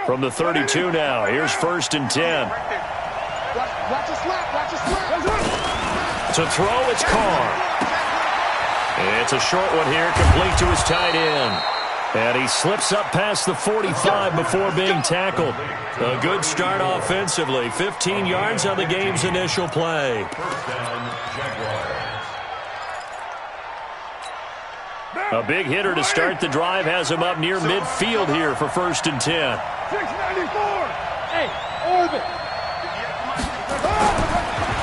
From the 32 now, here's 1st and 10. Watch a slap. To throw, it's Carr. It's a short one here, complete to his tight end. And he slips up past the 45 before being tackled. A good start offensively. 15 yards on the game's initial play. A big hitter to start the drive has him up near midfield here for 1st and 10. 694. Hey, orbit.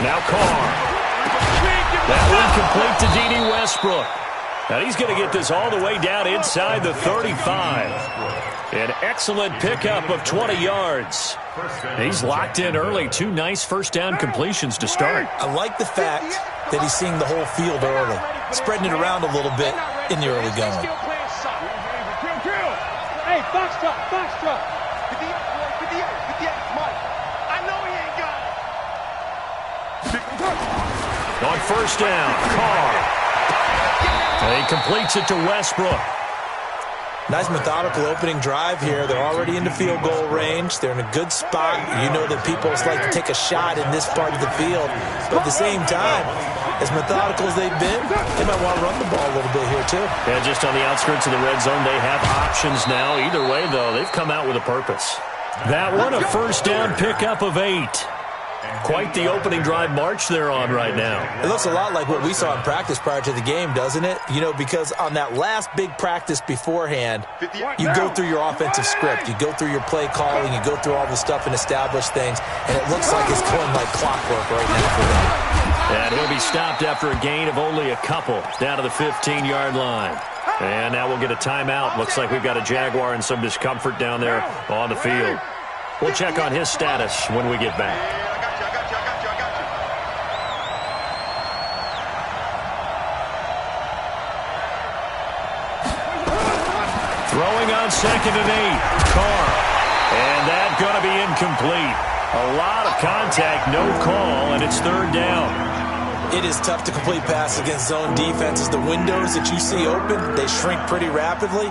Now Carr. That one complete to D.D. Westbrook. And he's going to get this all the way down inside the 35. An excellent pickup of 20 yards. He's locked in early. 2 nice first down completions to start. I like the fact that he's seeing the whole field early, spreading it around a little bit in the early going. Hey, foxtrot. On 1st down, Carr. And he completes it to Westbrook. Nice methodical opening drive here. They're already into field goal range. They're in a good spot. You know that people like to take a shot in this part of the field. But at the same time, as methodical as they've been, they might want to run the ball a little bit here too. Yeah, just on the outskirts of the red zone, they have options now. Either way, though, they've come out with a purpose. That one, a 1st down pickup of 8. Quite the opening drive march they're on right now. It looks a lot like what we saw in practice prior to the game, doesn't it? You know, because on that last big practice beforehand, you go through your offensive script. You go through your play calling. You go through all the stuff and establish things. And it looks like it's going like clockwork right now for them. And he'll be stopped after a gain of only a couple down to the 15-yard line. And now we'll get a timeout. Looks like we've got a Jaguar in some discomfort down there on the field. We'll check on his status when we get back. Throwing on 2nd and 8, Carr. And that's going to be incomplete. A lot of contact, no call, and it's 3rd down. It is tough to complete passes against zone defenses. The windows that you see open, they shrink pretty rapidly.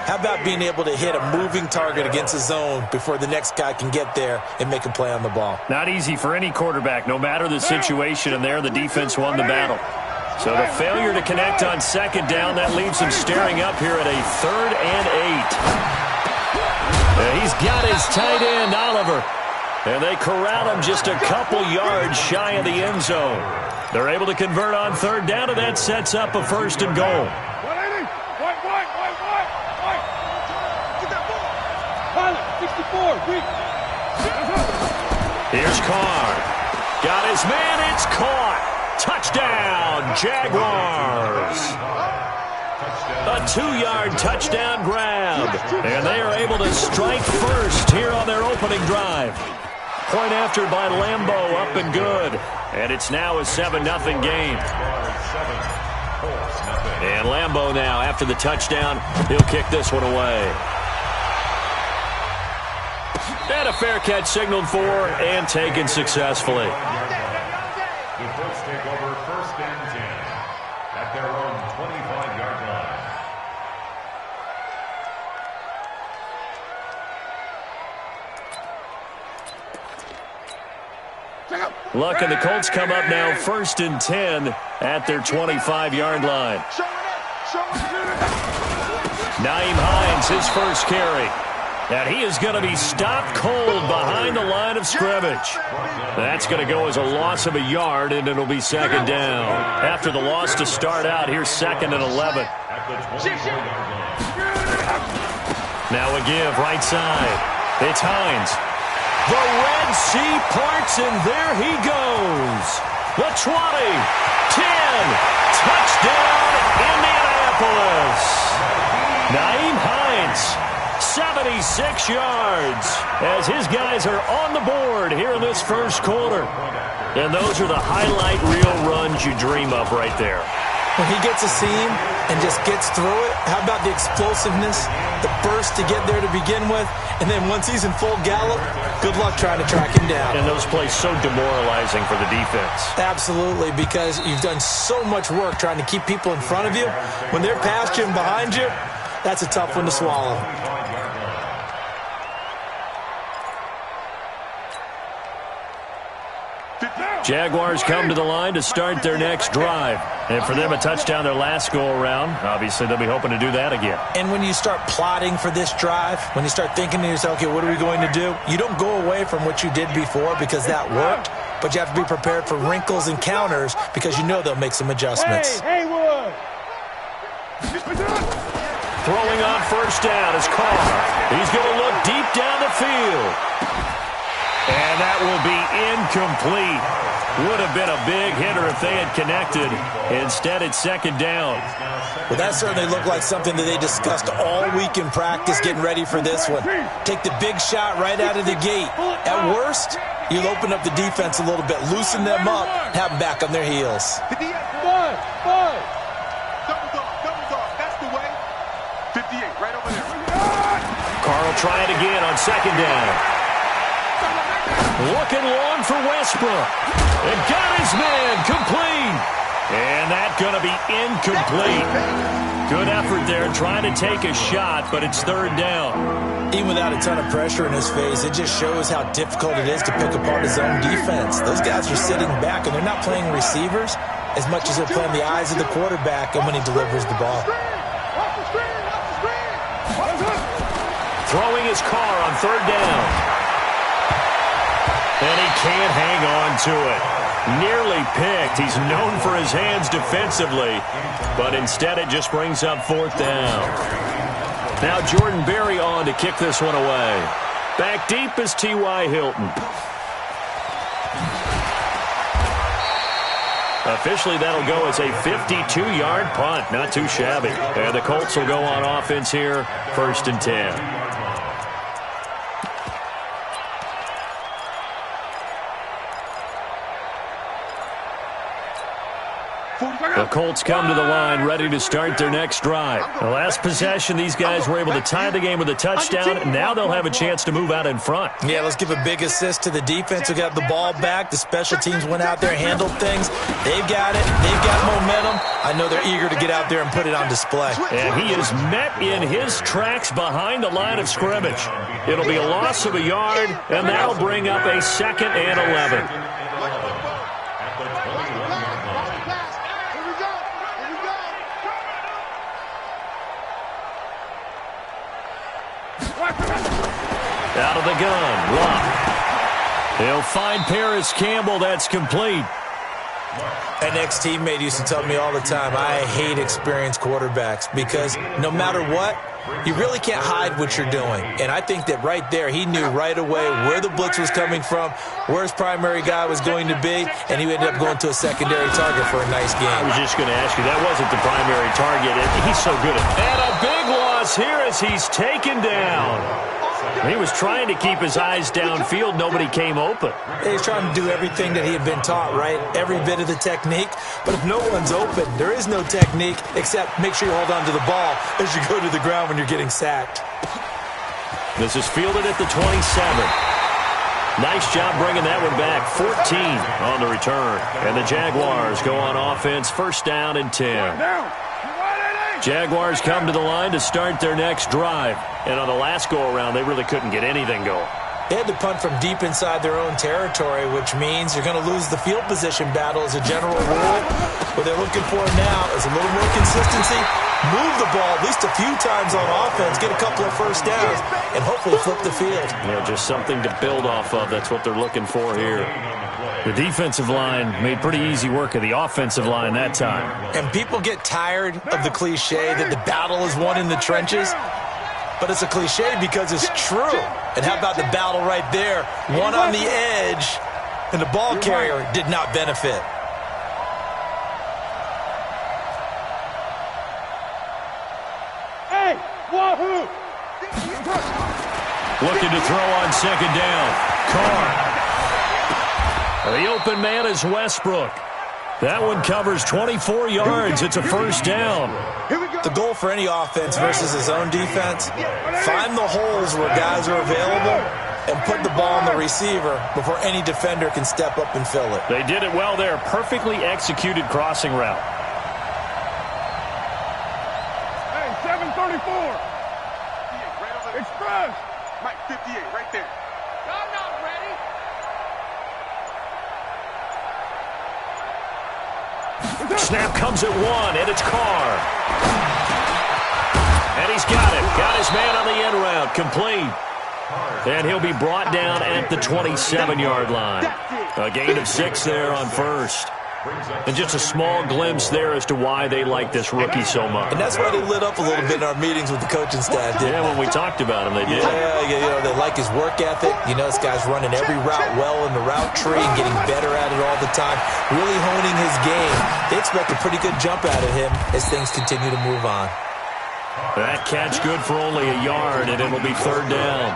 How about being able to hit a moving target against a zone before the next guy can get there and make a play on the ball? Not easy for any quarterback, no matter the situation, and there the defense won the battle. So the failure to connect on 2nd down, that leaves him staring up here at a 3rd and 8. He's got his tight end, Oliver. And they corral him just a couple yards shy of the end zone. They're able to convert on 3rd down, and that sets up a 1st and goal. Here's Carr. Got his man, it's caught. Touchdown, Jaguars. A 2-yard touchdown grab. And they are able to strike first here on their opening drive. Point after by Lambeau, up and good. And it's now a 7-0 game. And Lambeau now, after the touchdown, he'll kick this one away. And a fair catch signaled for and taken successfully. The Colts take over 1st and 10 at their own 25-yard line. Luck and the Colts come up now 1st and 10 at their 25-yard line. Nyheim Hines, his first carry. And he is going to be stopped cold behind the line of scrimmage. That's going to go as a loss of a yard, and it'll be 2nd down. After the loss to start out, here's 2nd and 11. Now a give, right side. It's Hines. The Red Sea parts, and there he goes. The 20, 10, touchdown, Indianapolis. Nyheim Hines. 76 yards as his guys are on the board here in this first quarter. And those are the highlight reel runs you dream of right there. When he gets a seam and just gets through it, how about the explosiveness, the burst to get there to begin with, and then once he's in full gallop, good luck trying to track him down. And those plays so demoralizing for the defense. Absolutely, because you've done so much work trying to keep people in front of you. When they're past you and behind you, that's a tough one to swallow. Jaguars come to the line to start their next drive. And for them, a touchdown their last go-around. Obviously, they'll be hoping to do that again. And when you start plotting for this drive, when you start thinking to yourself, okay, what are we going to do? You don't go away from what you did before because that worked, but you have to be prepared for wrinkles and counters because you know they'll make some adjustments. Hey, Haywood! Throwing on first down is Carr. He's going to look deep down the field. And that will be incomplete. Would have been a big hitter if they had connected. Instead, it's second down. Well, that certainly looked like something that they discussed all week in practice getting ready for this one. Take the big shot right out of the gate. At worst, you'll open up the defense a little bit, loosen them up, have them back on their heels. Bud! Double dog, that's the way. 58, right over there. Carr will try it again on second down. Looking long for Westbrook. And got his man complete. And that's going to be incomplete. Good effort there trying to take a shot, but it's third down. Even without a ton of pressure in his face, it just shows how difficult it is to pick apart his own defense. Those guys are sitting back, and they're not playing receivers as much as they're playing the eyes of the quarterback and when he delivers the ball. Throwing his Carr on third down. And he can't hang on to it. Nearly picked. He's known for his hands defensively, but instead it just brings up fourth down. Now Jordan Berry on to kick this one away. Back deep is T.Y. Hilton. Officially, that'll go as a 52-yard punt. Not too shabby. And the Colts will go on offense here, 1st and 10. The Colts come to the line ready to start their next drive. The last possession, these guys were able to tie the game with a touchdown, and now they'll have a chance to move out in front. Yeah, let's give a big assist to the defense who got the ball back. The special teams went out there, handled things. They've got it. They've got momentum. I know they're eager to get out there and put it on display. And he is met in his tracks behind the line of scrimmage. It'll be a loss of a yard, and that'll bring up a 2nd and 11. Out of the gun, Locke. He'll find Paris Campbell. That's complete. An ex-teammate used to tell me all the time, I hate experienced quarterbacks because no matter what, you really can't hide what you're doing. And I think that right there, he knew right away where the blitz was coming from, where his primary guy was going to be, and he ended up going to a secondary target for a nice game. I was just going to ask you, that wasn't the primary target. He's so good at it. And a big loss here as he's taken down. He was trying to keep his eyes downfield. Nobody came open. He's trying to do everything that he had been taught, right? Every bit of the technique. But if no one's open, there is no technique except make sure you hold on to the ball as you go to the ground when you're getting sacked. This is fielded at the 27. Nice job bringing that one back. 14 on the return. And the Jaguars go on offense, 1st down and 10. Jaguars come to the line to start their next drive. And on the last go-around, they really couldn't get anything going. They had to punt from deep inside their own territory, which means you're going to lose the field position battle as a general rule. What they're looking for now is a little more consistency, move the ball at least a few times on offense, get a couple of first downs, and hopefully flip the field. Yeah, just something to build off of. That's what they're looking for here. The defensive line made pretty easy work of the offensive line that time. And people get tired of the cliche that the battle is won in the trenches. But it's a cliche because it's true. And how about the battle right there? One on the edge, and the ball carrier did not benefit. Hey, wahoo! Looking to throw on second down. Carr. The open man is Westbrook. That one covers 24 yards. It's a 1st down. The goal for any offense versus his own defense, find the holes where guys are available and put the ball on the receiver before any defender can step up and fill it. They did it well there. Perfectly executed crossing route. Hey, 734. Express. Mike, 58, right there. I'm not ready. Snap comes at 1, and it's Carr. And he's got it. Got his man on the end route. Complete. And he'll be brought down at the 27-yard line. A gain of 6 there on first. And just a small glimpse there as to why they like this rookie so much. And that's why they lit up a little bit in our meetings with the coaching staff, didn't Yeah, when we talked about him, they did. Yeah, they like his work ethic. You know, this guy's running every route well in the route tree and getting better at it all the time, really honing his game. They expect a pretty good jump out of him as things continue to move on. That catch good for only a yard, and it'll be 3rd down.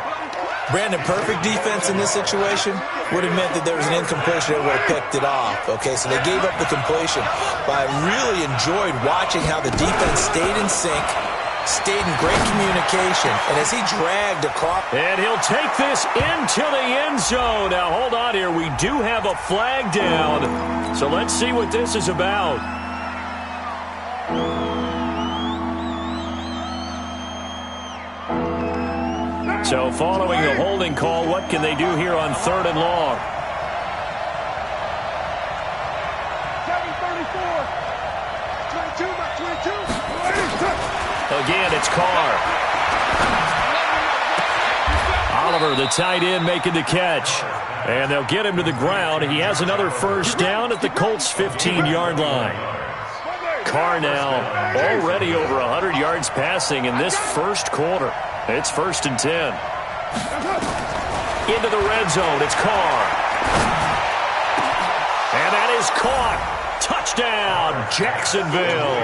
Brandon, perfect defense in this situation would have meant that there was an incompletion that would have picked it off. Okay, so they gave up the completion. But I really enjoyed watching how the defense stayed in sync, stayed in great communication, and as he dragged across. And he'll take this into the end zone. Now, hold on here. We do have a flag down. So let's see what this is about. So following the holding call, what can they do here on 3rd and long? 22 by 22. Again, it's Carr. Oliver, the tight end, making the catch. And they'll get him to the ground. He has another first down at the Colts' 15-yard line. Carr now already over 100 yards passing in this first quarter. It's 1st and 10. Into the red zone. It's Carr. And that is caught. Touchdown, Jacksonville.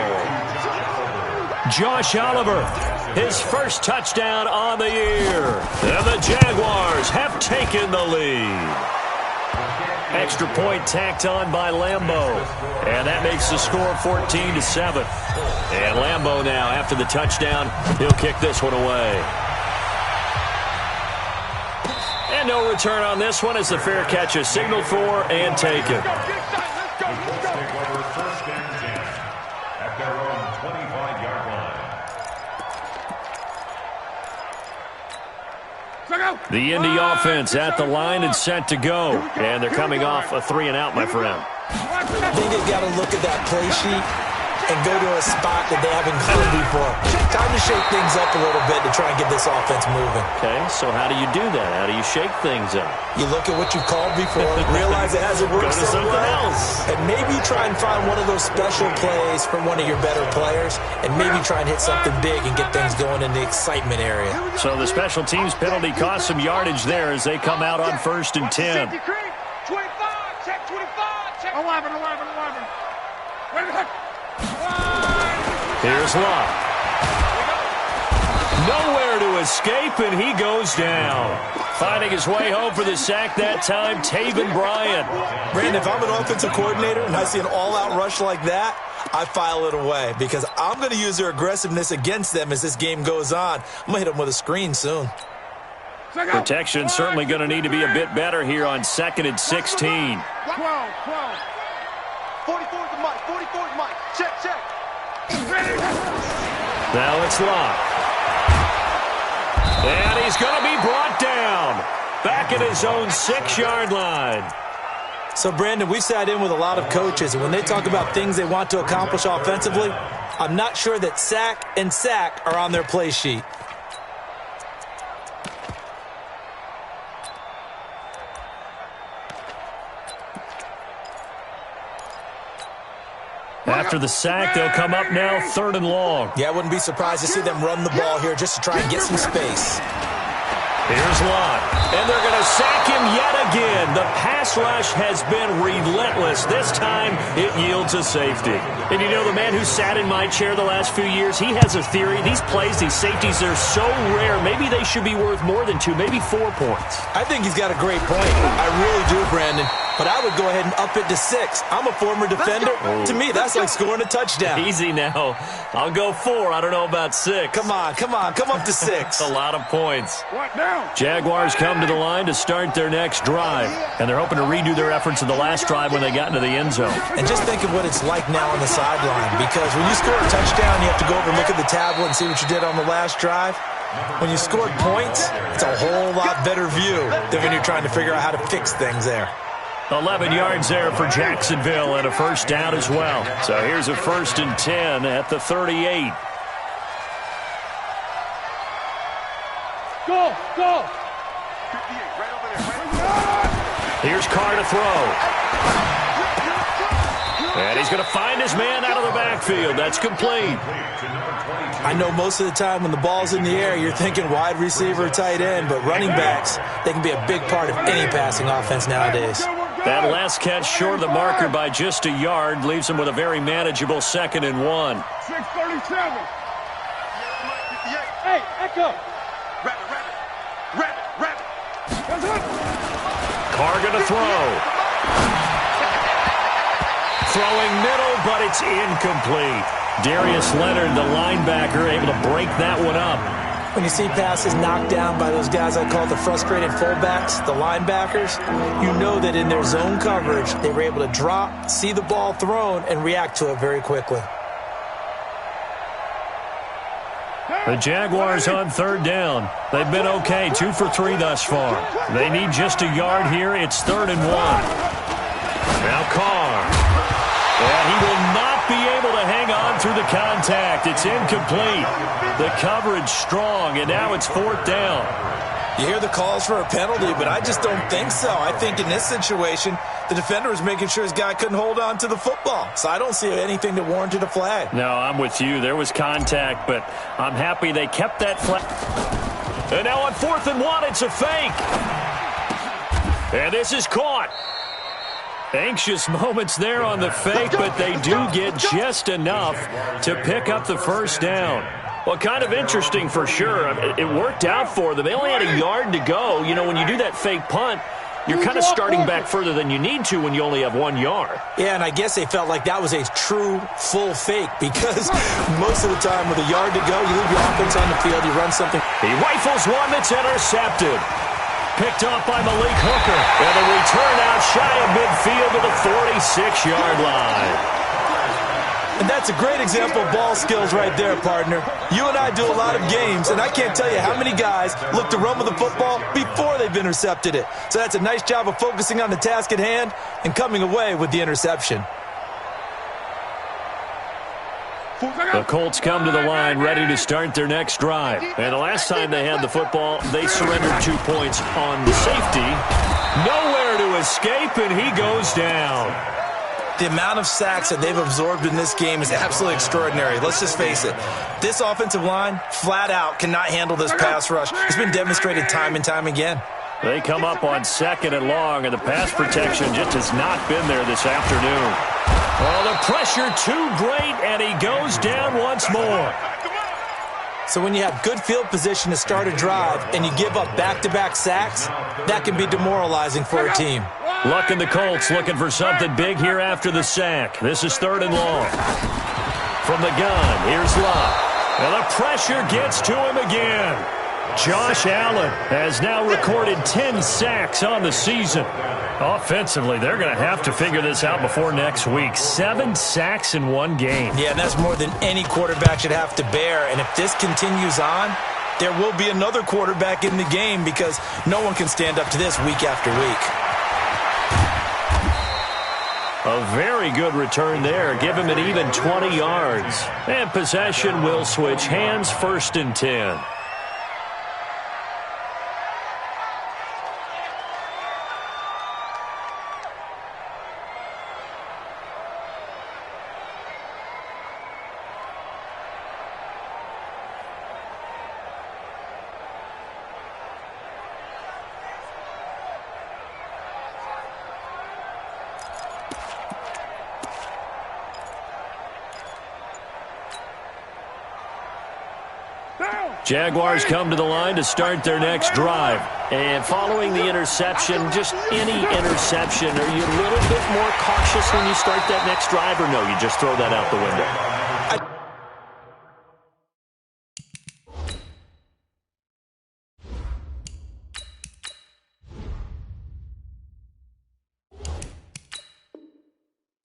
Josh Oliver, his first touchdown on the year. And the Jaguars have taken the lead. Extra point tacked on by Lambeau. And that makes the score 14-7. And Lambeau now, after the touchdown, he'll kick this one away. And no return on this one as the fair catch is signaled for and taken. The Indy offense at the line and set to go. And they're coming off a 3-and-out, my friend. I think they've got to look at that play sheet and go to a spot that they haven't gone before. Time to shake things up a little bit to try and get this offense moving. Okay, so how do you do that? How do you shake things up? You look at what you've called before, realize it hasn't worked Go to so something well, else. and maybe try and find one of those special plays from one of your better players, and maybe try and hit something big and get things going in the excitement area. So the special teams penalty cost some yardage there as they come out on 1st and 10. 25, check 25, check 11. Here's Locke. Nowhere to escape, and he goes down. Finding his way home for the sack that time, Taven Bryan. Brandon, if I'm an offensive coordinator and I see an all-out rush like that, I file it away because I'm going to use their aggressiveness against them as this game goes on. I'm going to hit them with a screen soon. Protection certainly going to need to be a bit better here on 2nd and 16. 12. 44 to Mike, 44 to Mike. Check. Now it's Locke. And he's going to be brought down. Back at his own 6-yard line. So, Brandon, we've sat in with a lot of coaches, and when they talk about things they want to accomplish offensively, I'm not sure that sack and sack are on their play sheet. After the sack, they'll come up now 3rd and long. Yeah, I wouldn't be surprised to see them run the ball here just to try and get some space. Here's Locke. And they're going to sack him yet again. The pass rush has been relentless. This time, it yields a safety. And you know, the man who sat in my chair the last few years, he has a theory. These plays, these safeties, they're so rare. Maybe they should be worth more than 2, maybe 4 points. I think he's got a great point. I really do, Brandon. But I would go ahead and up it to 6. I'm a former defender. To me, that's like scoring a touchdown. Easy now. I'll go 4. I don't know about 6. Come on. Come up to 6. A lot of points. What now? Jaguars come to the line to start their next drive. And they're hoping to redo their efforts in the last drive when they got into the end zone. And just think of what it's like now on the sideline. Because when you score a touchdown, you have to go over and look at the tablet and see what you did on the last drive. When you scored points, it's a whole lot better view than when you're trying to figure out how to fix things there. 11 yards there for Jacksonville and a first down as well. So here's a 1st and 10 at the 38. Go, go. 58, right over there. Here's Carr to throw. And he's going to find his man out of the backfield. That's complete. I know most of the time when the ball's in the air, you're thinking wide receiver, tight end, but running backs, they can be a big part of any passing offense nowadays. That last catch short of the marker by just a yard leaves him with a very manageable 2nd and 1. 637. Hey, Echo. Rabbit. Carr going to throw. Throwing middle, but it's incomplete. Darius Leonard, the linebacker, able to break that one up. When you see passes knocked down by those guys I call the frustrated fullbacks, the linebackers, you know that in their zone coverage, they were able to drop, see the ball thrown, and react to it very quickly. The Jaguars on 3rd down. They've been okay, 2 for 3 thus far. They need just a yard here. It's 3rd and 1. Now Carr. And he will not be able to hang on through the contact. It's incomplete. The coverage strong, and now it's 4th down. You hear the calls for a penalty, but I just don't think so. I think in this situation, the defender was making sure his guy couldn't hold on to the football. So I don't see anything that warranted a flag. No, I'm with you. There was contact, but I'm happy they kept that flag. And now on 4th and 1, it's a fake. And this is caught. Anxious moments there on the fake, but they do get just enough to pick up the first down. Well, kind of interesting for sure. It worked out for them. They only had a yard to go. You know, when you do that fake punt, you're kind of starting back further than you need to when you only have 1 yard. Yeah, and I guess they felt like that was a true full fake because most of the time with a yard to go, you leave your offense on the field, you run something. He rifles one that's intercepted. Picked off by Malik Hooker. And a return out shy of midfield to the 46-yard line. And that's a great example of ball skills right there, partner. You and I do a lot of games, and I can't tell you how many guys look to run with the football before they've intercepted it. So that's a nice job of focusing on the task at hand and coming away with the interception. The Colts come to the line ready to start their next drive. And the last time they had the football, they surrendered 2 points on the safety. Nowhere to escape, and he goes down. The amount of sacks that they've absorbed in this game is absolutely extraordinary. Let's just face it. This offensive line, flat out, cannot handle this pass rush. It's been demonstrated time and time again. They come up on 2nd and long, and the pass protection just has not been there this afternoon. Well, the pressure too great, and he goes down once more. So when you have good field position to start a drive and you give up back-to-back sacks, that can be demoralizing for a team. Luck and the Colts looking for something big here after the sack. This is 3rd and long. From the gun, here's Luck. And the pressure gets to him again. Josh Allen has now recorded 10 sacks on the season. Offensively, they're going to have to figure this out before next week. 7 sacks in 1 game. Yeah, and that's more than any quarterback should have to bear. And if this continues on, there will be another quarterback in the game because no one can stand up to this week after week. A very good return there. Give him an even 20 yards. And possession will switch hands, 1st and 10. Jaguars come to the line to start their next drive. And following the interception, just any interception, are you a little bit more cautious when you start that next drive, or no, you just throw that out the window?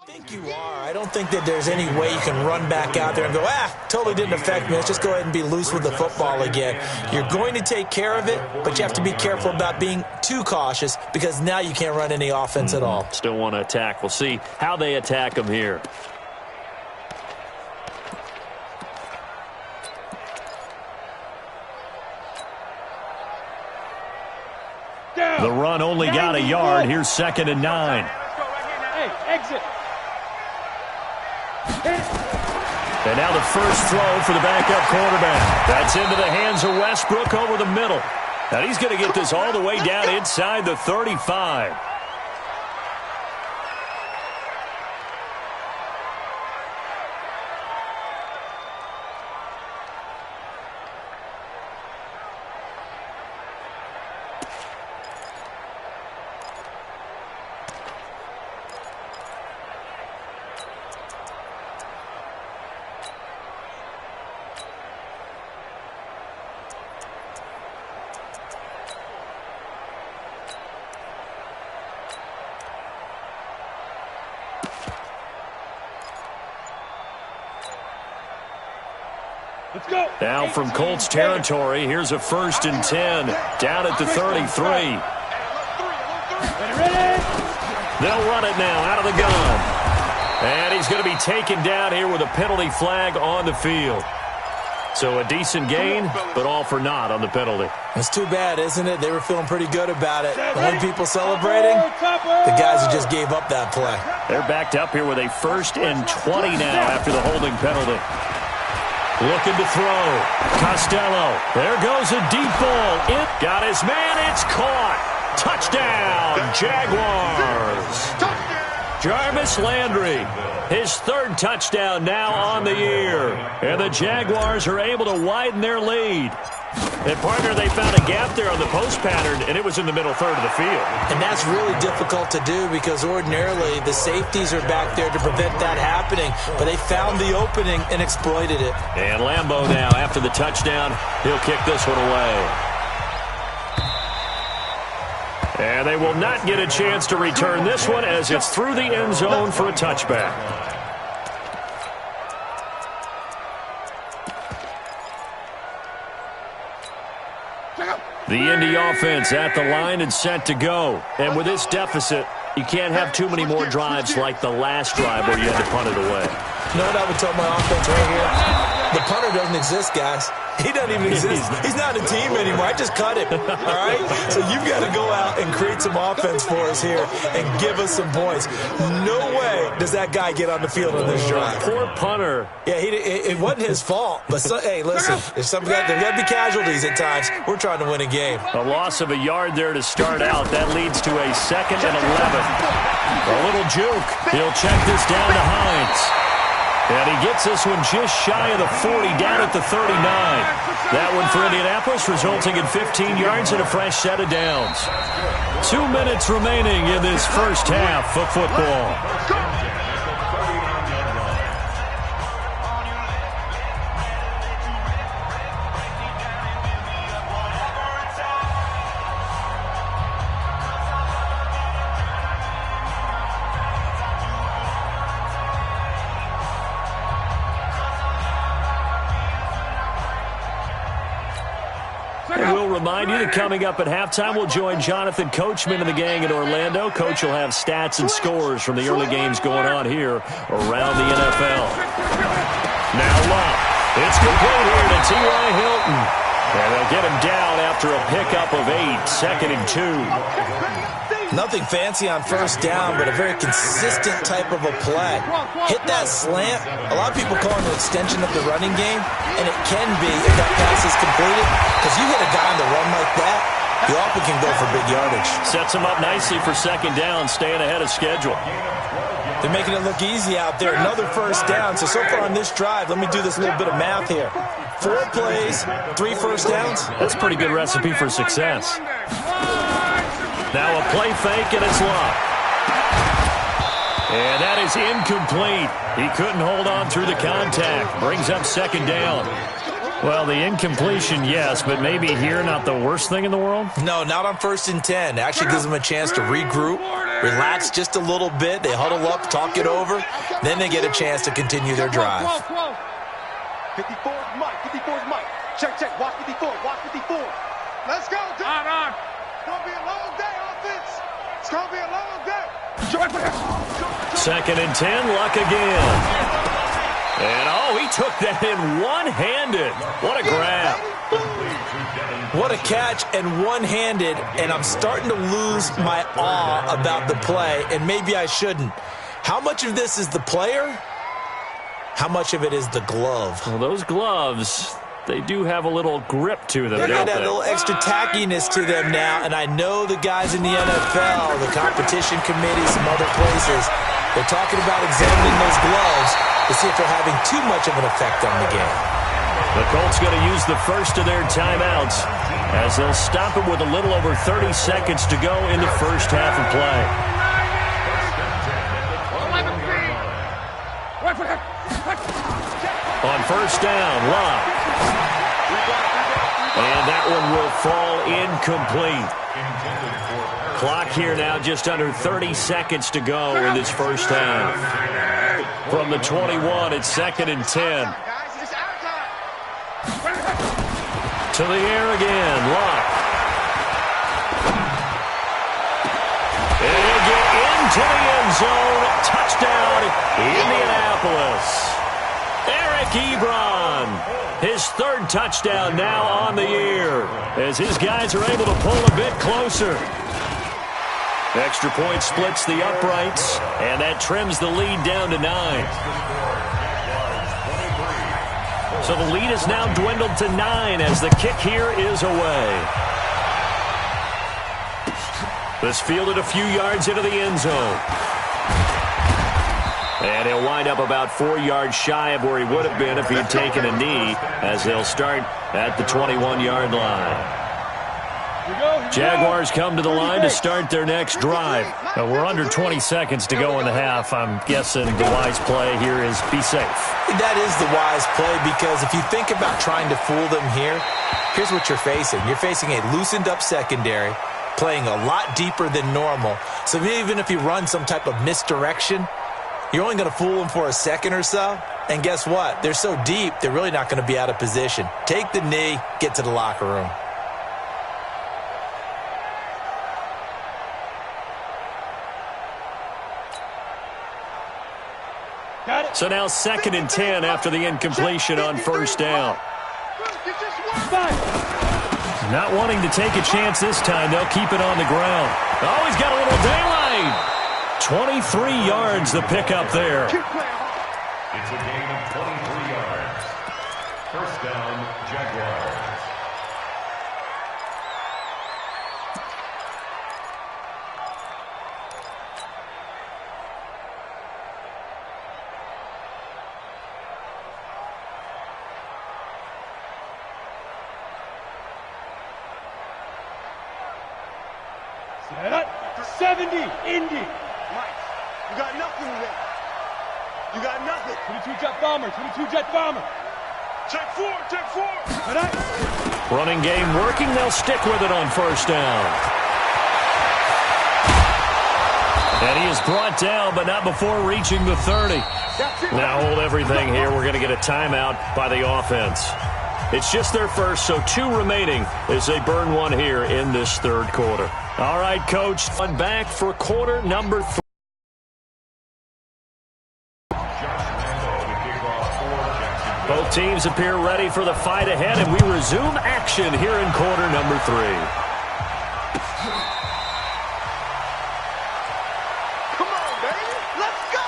I think you are. I don't think that there's any way you can run back out there and go, totally didn't affect me. Let's just go ahead and be loose with the football again. You're going to take care of it, but you have to be careful about being too cautious because now you can't run any offense at all. Still want to attack. We'll see how they attack them here. The run only got a yard. Here's 2nd and 9. Hey, exit. And now the first throw for the backup quarterback. That's into the hands of Westbrook over the middle. And he's going to get this all the way down inside the 35. Let's go. Now from Colts territory, here's a 1st and 10 down at the 33. They'll run it now out of the gun. And he's going to be taken down here with a penalty flag on the field. So a decent gain, but all for naught on the penalty. It's too bad, isn't it? They were feeling pretty good about it. The only people celebrating, the guys who just gave up that play. They're backed up here with a 1st and 20 now after the holding penalty. Looking to throw. Costello. There goes a deep ball. It got his man. It's caught. Touchdown, Jaguars. Jarvis Landry, his 3rd touchdown now on the year. And the Jaguars are able to widen their lead. And, partner, they found a gap there on the post pattern, and it was in the middle 3rd of the field. And that's really difficult to do because ordinarily the safeties are back there to prevent that happening. But they found the opening and exploited it. And Lambeau now, after the touchdown, he'll kick this one away. And they will not get a chance to return this one as it's through the end zone for a touchback. The Indy offense at the line and set to go. And with this deficit, you can't have too many more drives like the last drive where you had to punt it away. You know what I would tell my offense right here? The punter doesn't exist, guys. He doesn't even exist. He's not a team anymore. I just cut him, all right? So you've got to go out and create some offense for us here and give us some points. No way does that guy get on the field on this drive. Poor punter. Yeah, it wasn't his fault. But, hey, listen, there's got to be casualties at times. We're trying to win a game. A loss of a yard there to start out. That leads to a 2nd and 11. A little juke. He'll check this down to Hines. And he gets this one just shy of the 40, down at the 39. That one for Indianapolis, resulting in 15 yards and a fresh set of downs. 2 minutes remaining in this first half of football. Remind you that coming up at halftime, we'll join Jonathan Coachman and the gang in Orlando. Coach will have stats and scores from the early games going on here around the NFL. Now Love. It's complete here to T.Y. Hilton. And they'll get him down after a pickup of 8, 2nd and 2. Nothing fancy on first down, but a very consistent type of a play. Hit that slant. A lot of people call it an extension of the running game, and it can be if that pass is completed, because you hit a guy on the run like that, you often can go for big yardage. Sets him up nicely for 2nd down, staying ahead of schedule. They're making it look easy out there. Another first down. So far on this drive, let me do this little bit of math here. 4 plays, 3 first downs. That's a pretty good recipe for success. Now a play fake, and it's Love. And that is incomplete. He couldn't hold on through the contact. Brings up 2nd down. Well, the incompletion, yes, but maybe here not the worst thing in the world? No, not on 1st and 10. Actually gives them a chance to regroup, relax just a little bit. They huddle up, talk it over. Then they get a chance to continue their drive. 54 is Mike. 54 is Mike. Check, check. Watch 54. Watch 54. Let's go. On. It's going to be a long day, offense. It's going to be a long day. 2nd and 10, Luck again. And, oh, he took that in one-handed. What a grab. What a catch and one-handed, and I'm starting to lose my awe about the play, and maybe I shouldn't. How much of this is the player? How much of it is the glove? Well, those gloves, they do have a little grip to them, They got don't that they? little extra tackiness to them now, and I know the guys in the NFL, the competition committee, some other places, they're talking about examining those gloves to see if they're having too much of an effect on the game. The Colts going to use the first of their timeouts as they'll stop it with a little over 30 seconds to go in the first half of play. On first down, Luck. And that one will fall incomplete. Clock here now just under 30 seconds to go in this first half. From the 21, it's 2nd and 10. To the air again, Luck. And he'll get into the end zone. Touchdown, Indianapolis. Eric Ebron, his 3rd touchdown now on the year, as his guys are able to pull a bit closer. Extra point splits the uprights, and that trims the lead down to 9. So the lead is now dwindled to 9 as the kick here is away. This fielded a few yards into the end zone. And he'll wind up about 4 yards shy of where he would have been if he had taken a knee, as they'll start at the 21-yard line. Jaguars come to the line to start their next drive. Now, we're under 20 seconds to go in the half. I'm guessing the wise play here is be safe. That is the wise play, because if you think about trying to fool them here, here's what you're facing. You're facing a loosened-up secondary, playing a lot deeper than normal. So even if you run some type of misdirection, you're only going to fool them for a second or so. And guess what? They're so deep, they're really not going to be out of position. Take the knee, get to the locker room. So now 2nd and 10 after the incompletion on first down. Not wanting to take a chance this time, they'll keep it on the ground. Oh, he's got a little daylight. 23 yards the pickup there. It's a gain of 23 yards. First down, Jaguars. Set up. 70, Indy. Mike, you got nothing there. You got nothing. 22 jet bomber, 22 jet bomber. Check 4, check 4. Running game working. They'll stick with it on first down. And he is brought down, but not before reaching the 30. Now hold everything here. We're going to get a timeout by the offense. It's just their first, so 2 remaining as they burn 1 here in this 3rd quarter. All right, Coach, one back for quarter number 3. Both teams appear ready for the fight ahead, and we resume action here in quarter number 3. Come on, baby. Let's go.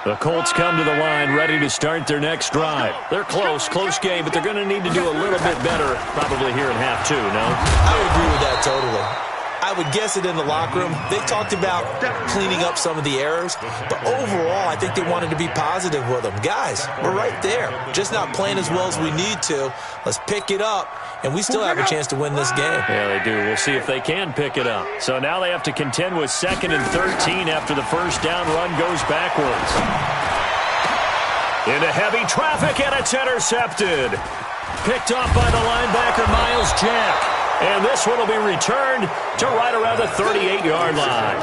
The Colts come to the line ready to start their next drive. They're close game, but they're going to need to do a little bit better probably here in half 2, no? I would agree with that totally. I would guess it in the locker room. They talked about cleaning up some of the errors, but overall, I think they wanted to be positive with them. Guys, we're right there. Just not playing as well as we need to. Let's pick it up, and we still have a chance to win this game. Yeah, they do. We'll see if they can pick it up. So now they have to contend with 2nd and 13 after the first down run goes backwards. Into heavy traffic, and it's intercepted. Picked off by the linebacker, Miles Jack. And this one will be returned to right around the 38-yard line.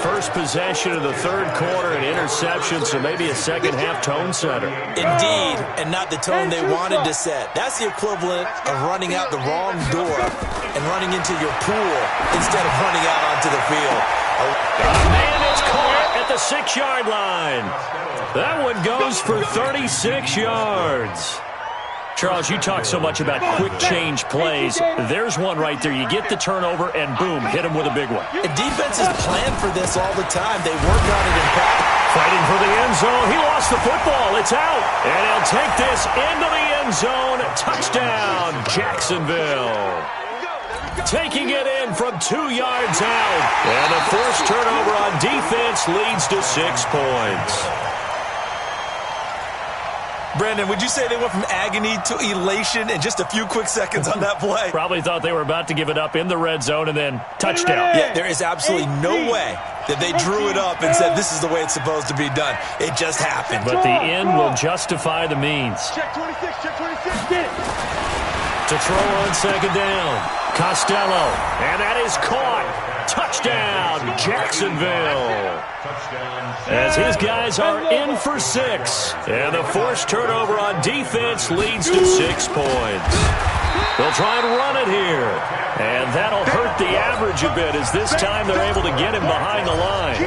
First possession of the third quarter, an interception, so maybe a second-half tone setter. Indeed, and not the tone they wanted to set. That's the equivalent of running out the wrong door and running into your pool instead of running out onto the field. Man is caught at the 6-yard line. That one goes for 36 yards. Charles, you talk so much about quick change plays. There's one right there. You get the turnover, and boom, hit him with a big one. And defenses plan for this all the time. They work on it in practice. Fighting for the end zone. He lost the football. It's out. And he'll take this into the end zone. Touchdown, Jacksonville. Taking it in from 2 yards out. And a forced turnover on defense leads to 6 points. Brandon, would you say they went from agony to elation in just a few quick seconds on that play? Probably thought they were about to give it up in the red zone and then touchdown. Yeah, there is absolutely no way that they drew it up and said this is the way it's supposed to be done. It just happened. But the end will justify the means. Check 26, get it. To throw on second down. Costello, and that is caught. Touchdown, Jacksonville. As his guys are in for 6. And the forced turnover on defense leads to 6 points. They'll try and run it here. And that'll hurt the average a bit as this time they're able to get him behind the line.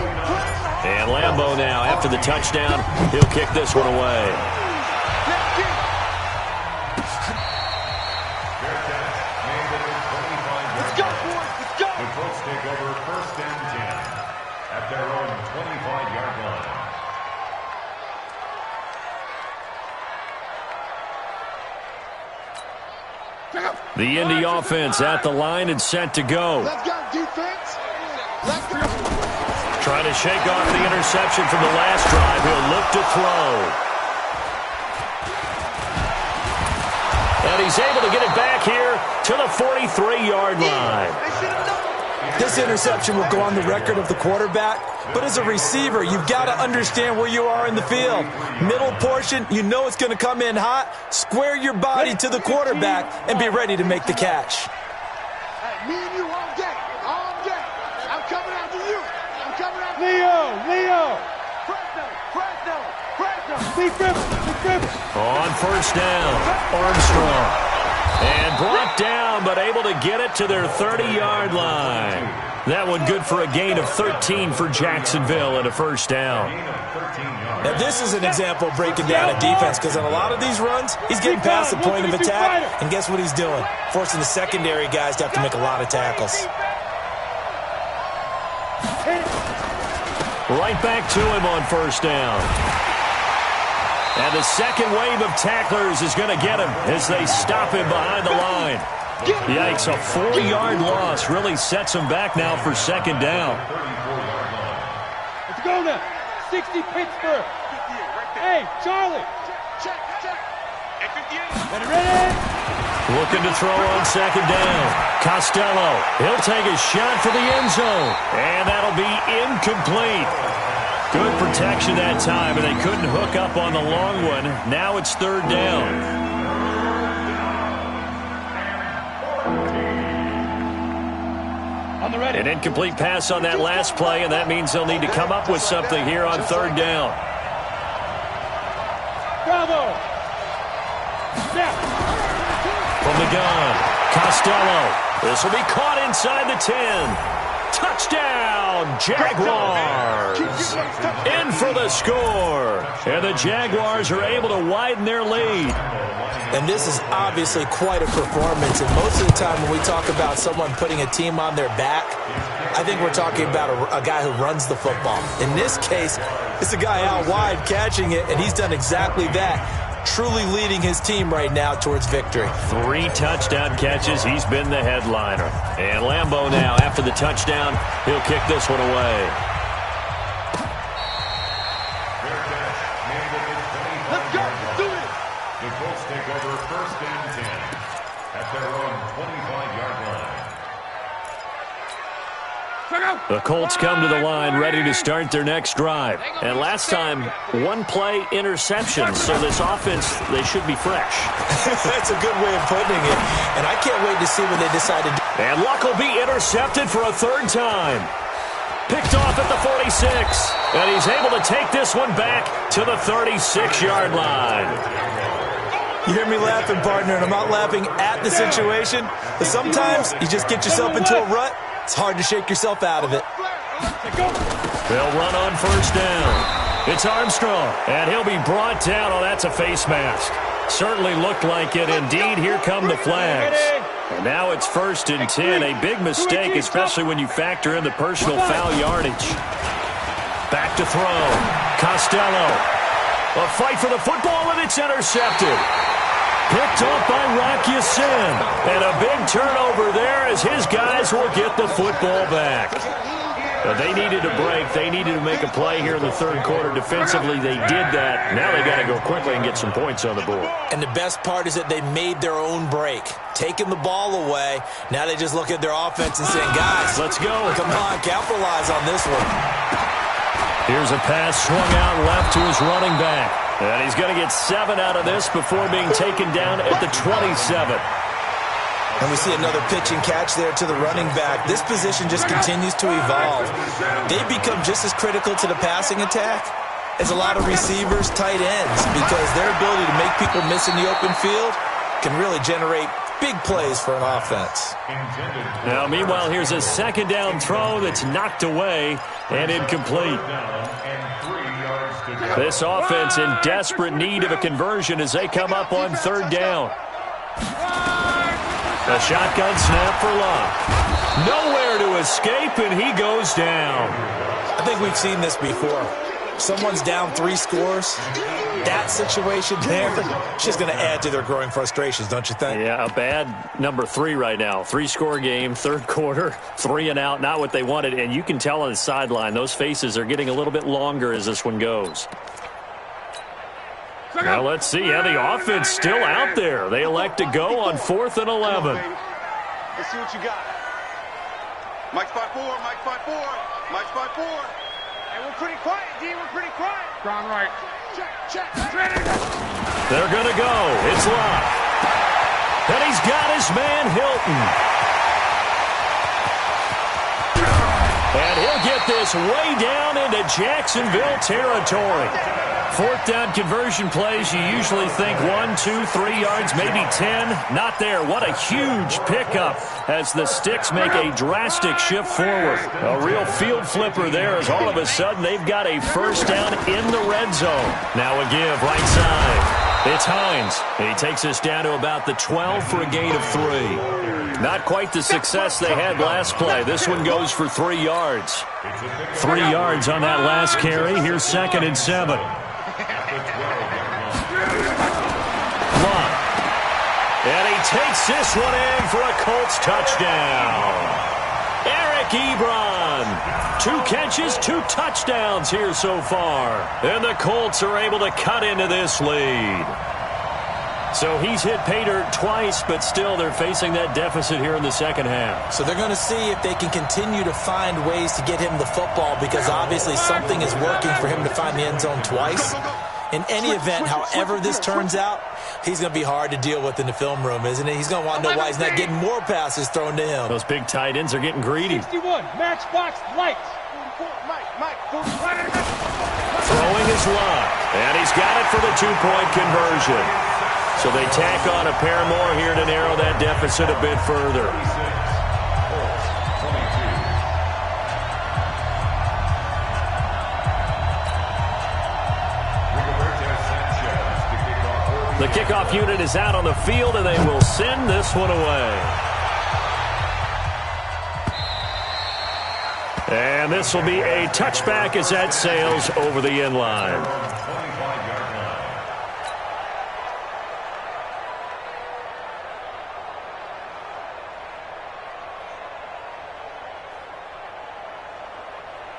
And Lambeau now, after the touchdown, he'll kick this one away. The Indy offense at the line and set to go. Let's go, defense. Let's go. Trying to shake off the interception from the last drive. He'll look to throw. And he's able to get it back here to the 43-yard line. This interception will go on the record of the quarterback, but as a receiver, you've got to understand where you are in the field. Middle portion, you know it's going to come in hot. Square your body to the quarterback and be ready to make the catch. Hey, me and you all day. All day. I'm coming after you. I'm coming after you. Leo. Fresno. Big Ripper. On first down, Armstrong. And brought down, but able to get it to their 30-yard line. That one good for a gain of 13 for Jacksonville and a first down. Now, this is an example of breaking down a defense, because on a lot of these runs, he's getting past the point of attack, and guess what he's doing? Forcing the secondary guys to have to make a lot of tackles. Right back to him on first down. And the second wave of tacklers is going to get him as they stop him behind the line. Yikes, a 4-yard loss really sets him back now for second down. Let's go now. 60 Pittsburgh. Hey, Charlie. Check. Ready? Looking to throw on second down. Costello, he'll take a shot for the end zone. And that'll be incomplete. Good protection that time, and they couldn't hook up on the long one. Now it's third down. An incomplete pass on that last play, and that means they'll need to come up with something here on third down. Bravo. Snap. From the gun, Costello. This will be caught inside the 10. Touchdown, Jaguars! In for the score. And the Jaguars are able to widen their lead. And this is obviously quite a performance. And most of the time when we talk about someone putting a team on their back, I think we're talking about a guy who runs the football. In this case, it's a guy out wide catching it, and he's done exactly that. Truly leading his team right now towards victory. 3 touchdown catches. He's been the headliner. And Lambeau now, after the touchdown, he'll kick this one away. Let's go. Let's do it. The Colts take over first and 10 at their own 25-yard line. The Colts come to the line ready to start their next drive. And last time, one-play interception. So this offense, they should be fresh. That's a good way of putting it. And I can't wait to see what they decide to do. And Luck will be intercepted for a third time. Picked off at the 46. And he's able to take this one back to the 36-yard line. You hear me laughing, partner, and I'm not laughing at the situation. But sometimes you just get yourself into a rut. It's hard to shake yourself out of it. They'll run on first down. It's Armstrong, and he'll be brought down. Oh, that's a face mask. Certainly looked like it. Indeed, here come the flags. And now it's 1st and 10. A big mistake, especially when you factor in the personal foul yardage. Back to throw. Costello. A fight for the football, and it's intercepted. Picked off by Rock Ya-Sin. And a big turnover there as his guys will get the football back. But they needed a break. They needed to make a play here in the third quarter. Defensively, they did that. Now they got to go quickly and get some points on the board. And the best part is that they made their own break. Taking the ball away. Now they just look at their offense and saying, guys, let's go. Come on, capitalize on this one. Here's a pass swung out left to his running back. And he's going to get 7 out of this before being taken down at the 27. And we see another pitch and catch there to the running back. This position just continues to evolve. They become just as critical to the passing attack as a lot of receivers, tight ends, because their ability to make people miss in the open field can really generate big plays for an offense. Now, meanwhile, here's a second down throw that's knocked away and incomplete. This offense in desperate need of a conversion as they come up on third down. A shotgun snap for Luck. Nowhere to escape, and he goes down. I think we've seen this before. Someone's down 3 scores. That situation there, it's just going to add to their growing frustrations, don't you think? Yeah, a bad number 3 right now. 3-score game, third quarter, 3 and out, not what they wanted. And you can tell on the sideline, those faces are getting a little bit longer as this one goes. Now let's see how the offense still out there. They elect to go on 4th and 11. Let's see what you got. Mike spot 4, Mike spot 4, Mike spot 4. Hey, we're pretty quiet, D. We're pretty quiet. Strong right. Check. They're going to go. It's Luck. And he's got his man Hilton. And he'll get this way down into Jacksonville territory. 4th down conversion plays, you usually think 1, 2, 3 yards, maybe 10. Not there. What a huge pickup as the Sticks make a drastic shift forward. A real field flipper there as all of a sudden they've got a first down in the red zone. Now a give right side. It's Hines. He takes us down to about the 12 for a gain of 3. Not quite the success they had last play. This one goes for 3 yards. 3 yards on that last carry. Here's 2nd and 7. Luck. And he takes this one in for a Colts touchdown. Eric Ebron. 2 catches, 2 touchdowns here so far. And the Colts are able to cut into this lead. So he's hit pay dirt twice, but still they're facing that deficit here in the second half. So they're going to see if they can continue to find ways to get him the football, because obviously something is working for him to find the end zone twice. In any event, however this turns out, he's going to be hard to deal with in the film room, isn't he? He's going to want to know why he's not getting more passes thrown to him. Those big tight ends are getting greedy. 61, matchbox lights. 44, Mike, 45. Throwing is Luck, and he's got it for the 2-point conversion. So they tack on a pair more here to narrow that deficit a bit further. The kickoff unit is out on the field, and they will send this one away. And this will be a touchback as that sails over the end line.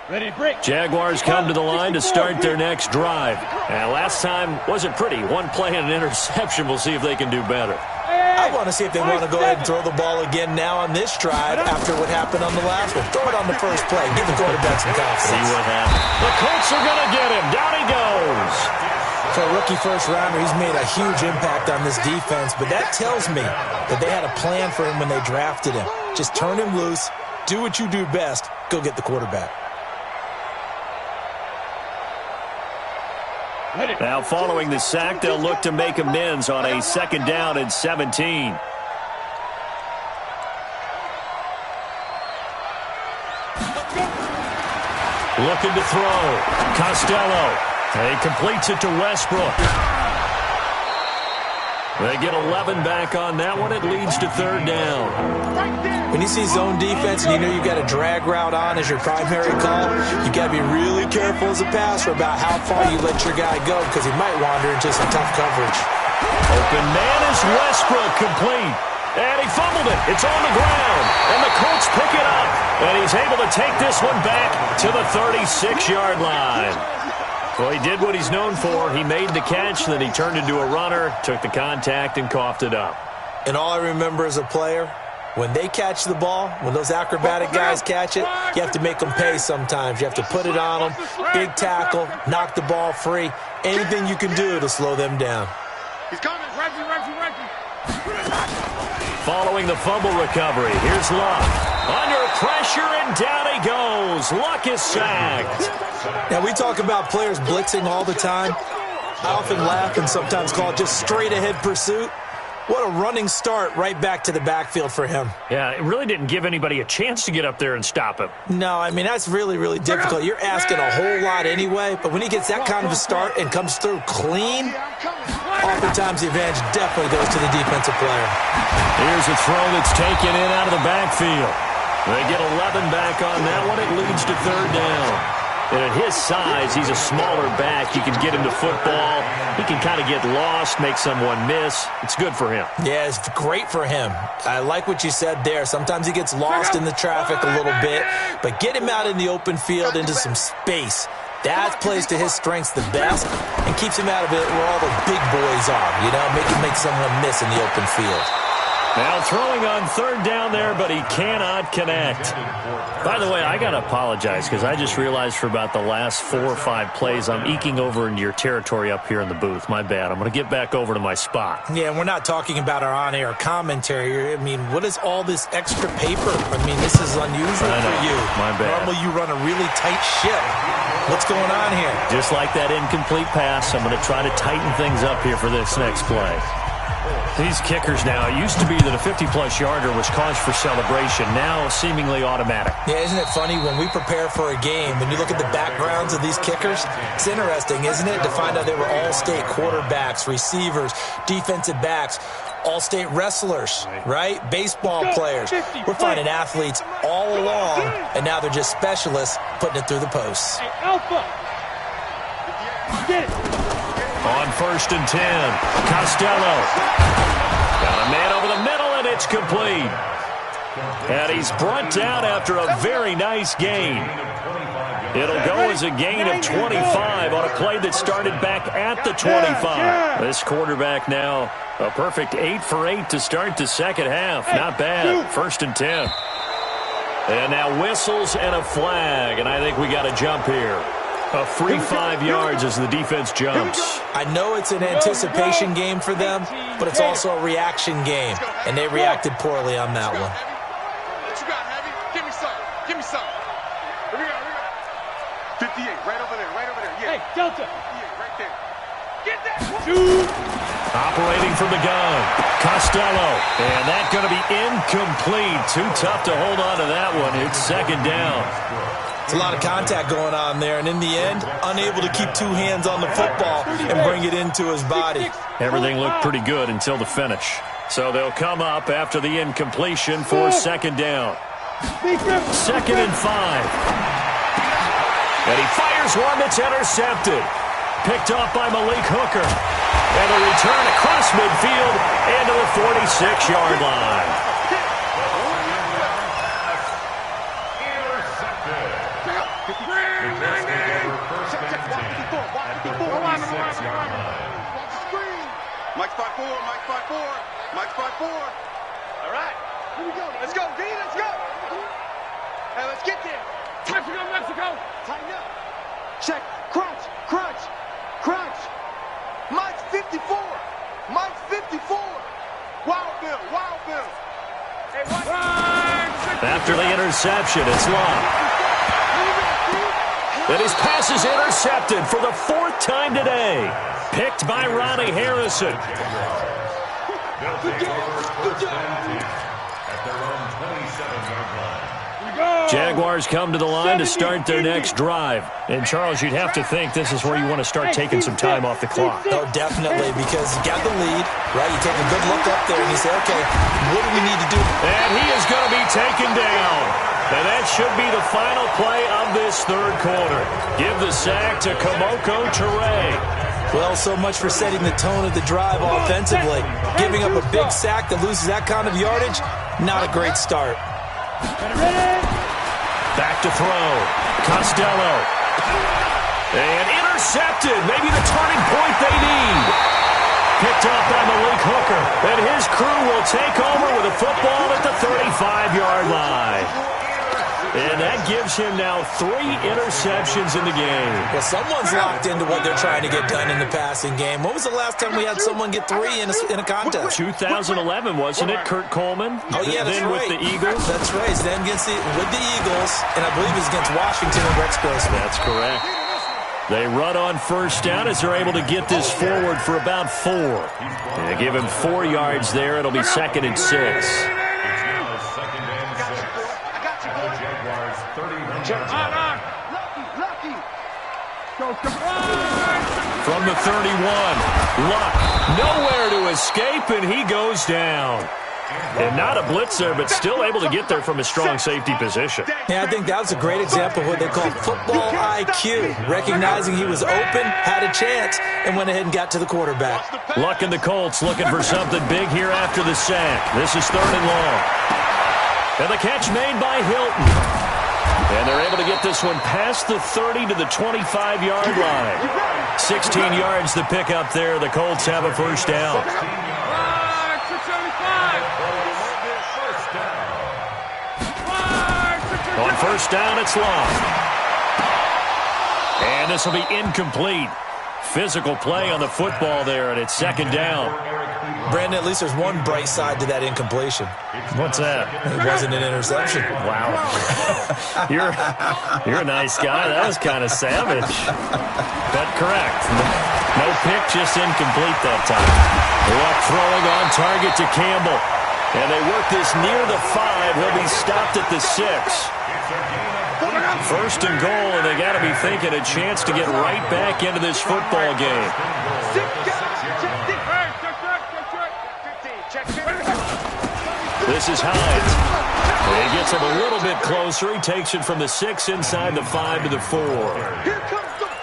Ready, break. Jaguars come to the line to start their next drive. And last time wasn't pretty. 1 play and an interception. We'll see if they can do better. I I want to see if they want to go ahead and throw the ball again now on this drive after what happened on the last one. Throw it on the first play. Give the quarterback some confidence. See what happens. The Colts are going to get him. Down he goes. For a rookie first-rounder, he's made a huge impact on this defense, but that tells me that they had a plan for him when they drafted him. Just turn him loose, do what you do best, go get the quarterback. Now, following the sack, they'll look to make amends on a 2nd down and 17. Looking to throw. Costello. He completes it to Westbrook. They get 11 back on that one. It leads to 3rd down. When you see zone defense and you know you've got a drag route on as your primary call, you got to be really careful as a passer about how far you let your guy go because he might wander into some tough coverage. Open man is Westbrook, complete. And he fumbled it. It's on the ground. And the Colts pick it up. And he's able to take this one back to the 36-yard line. Well, he did what he's known for. He made the catch, then he turned into a runner, took the contact, and coughed it up. And all I remember as a player, when they catch the ball, when those acrobatic guys catch it, you have to make them pay sometimes. You have to put it on them, big tackle, knock the ball free. Anything you can do to slow them down. He's coming. Reggie. Following the fumble recovery, here's Luck. Under pressure, and down he goes. Luck is sacked. Now, we talk about players blitzing all the time. I often laugh and sometimes call it just straight-ahead pursuit. What a running start right back to the backfield for him. Yeah, it really didn't give anybody a chance to get up there and stop him. No, I mean, that's really, really difficult. You're asking a whole lot anyway, but when he gets that kind of a start and comes through clean, oftentimes the advantage definitely goes to the defensive player. Here's a throw that's taken in out of the backfield. They get 11 back on that one. It leads to 3rd down. And at his size, he's a smaller back. You can get him to football. He can kind of get lost, make someone miss. It's good for him. Yeah, it's great for him. I like what you said there. Sometimes he gets lost in the traffic a little bit, but get him out in the open field into some space. That plays to his strengths the best and keeps him out of it where all the big boys are, you know, make someone miss in the open field. Now throwing on 3rd down there, but he cannot connect. By the way, I got to apologize because I just realized for about the last 4 or 5 plays, I'm eking over into your territory up here in the booth. My bad. I'm going to get back over to my spot. Yeah, we're not talking about our on-air commentary. I mean, what is all this extra paper? I mean, this is unusual for you. My bad. Normally you run a really tight ship. What's going on here? Just like that incomplete pass, I'm going to try to tighten things up here for this next play. These kickers now, it used to be that a 50-plus yarder was cause for celebration, now seemingly automatic. Yeah, isn't it funny when we prepare for a game, when you look at the backgrounds of these kickers, it's interesting, isn't it, to find out they were all-state quarterbacks, receivers, defensive backs, all-state wrestlers, right? Baseball players. We're finding athletes all along, and now they're just specialists putting it through the posts. Hey, Alpha! Get it! On 1st and 10, Costello. Got a man over the middle, and it's complete. And he's brought down after a very nice gain. It'll go as a gain of 25 on a play that started back at the 25. This quarterback now a perfect 8 for 8 to start the second half. Not bad. 1st and 10. And now whistles and a flag, and I think we got a jump here. A free 5 yards as the defense jumps. I know it's an anticipation game for them, but it's also a reaction game, and they reacted poorly on that one. What you got, Heavy? Give me some. Give me some. Here we go. 58, right over there, Yeah. Hey, Delta. 58, right there. Get that. 2. Operating from the gun, Costello. And that's going to be incomplete. Too tough to hold on to that one. It's 2nd down. It's a lot of contact going on there, and in the end, unable to keep 2 hands on the football and bring it into his body. Everything looked pretty good until the finish. So they'll come up after the incompletion for 2nd down. 2nd and 5. And he fires one that's intercepted. Picked off by Malik Hooker. And a return across midfield into the 46-yard line. Mike 5-4. Mike's front 4. All right. Here we go. Let's go, D. Let's go. Hey, let's get there. Mexico, Mexico. Tighten up. Check. Crunch, crunch, crunch. Mike's 54. Mike's 54. Wild Bill, Wild Bill. Hey, watch. After the interception, it's Long. And his pass is intercepted for the 4th time today. Picked by Ronnie Harrison. They'll take over first and 10 at their own 27-yard line. Jaguars come to the line to start their next drive. And, Charles, you'd have to think this is where you want to start taking some time off the clock. Oh, definitely, because you got the lead, right? You take a good look up there and you say, okay, what do we need to do? And he is going to be taken down. And that should be the final play of this 3rd quarter. Give the sack to Kamoko Toure. Well, so much for setting the tone of the drive offensively. Giving up a big sack that loses that kind of yardage, not a great start. Back to throw. Costello. And intercepted. Maybe the turning point they need. Picked up by Malik Hooker. And his crew will take over with a football at the 35-yard line. And that gives him now 3 interceptions in the game. Well, someone's locked into what they're trying to get done in the passing game. When was the last time we had someone get 3 in a contest? 2011, wasn't it, Kurt Coleman? Oh, yeah, that's then right. with the Eagles? That's right. Then with the Eagles, and I believe it was against Washington and Rex Grossman. That's correct. They run on first down as they're able to get this forward for about 4. They give him 4 yards there. It'll be 2nd and 6. From the 31, Luck nowhere to escape, and he goes down. And not a blitzer, but still able to get there from a strong safety position. Yeah, I think that was a great example of what they call football IQ. Recognizing he was open, had a chance, and went ahead and got to the quarterback. Luck and the Colts looking for something big here after the sack. This is 3rd and long. And the catch made by Hilton. And they're able to get this one past the 30 to the 25-yard line. 16 yards to pick up there. The Colts have a first down. On first down, it's Long. And this will be incomplete. Physical play on the football there, and it's 2nd down. Brandon, at least there's one bright side to that incompletion. What's that? It wasn't an interception. Wow. You're a nice guy. That was kind of savage. But correct. No pick, just incomplete that time. Luck throwing on target to Campbell. And they work this near the 5. He'll be stopped at the 6. 1st and goal, and they got to be thinking a chance to get right back into this football game. This is Hines. He gets him a little bit closer. He takes it from the 6 inside the 5 to the 4.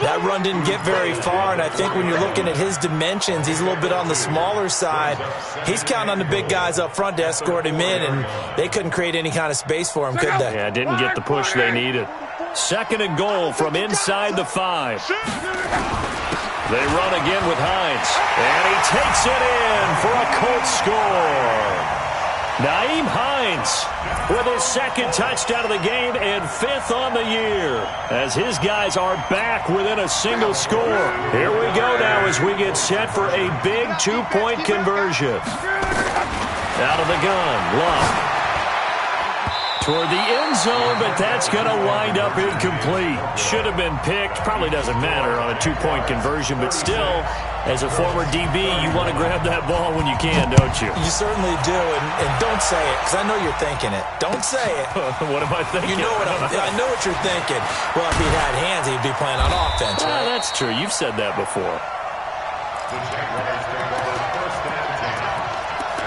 That run didn't get very far, and I think when you're looking at his dimensions, he's a little bit on the smaller side. He's counting on the big guys up front to escort him in, and they couldn't create any kind of space for him, could they? Yeah, didn't get the push they needed. 2nd and goal from inside the 5. They run again with Hines, and he takes it in for a Colts score. Nyheim Hines with his 2nd touchdown of the game and 5th on the year as his guys are back within a single score. Here we go now as we get set for a big 2-point conversion. Out of the gun, Luck. Toward the end zone, but that's going to wind up incomplete. Should have been picked. Probably doesn't matter on a 2-point conversion, but still, as a former DB, you want to grab that ball when you can, don't you? You certainly do, and don't say it, because I know you're thinking it. Don't say it. What am I thinking? You know I know what you're thinking. Well, if he'd had hands, he'd be playing on offense, right? That's true. You've said that before. The Jaguars take over 1st and 10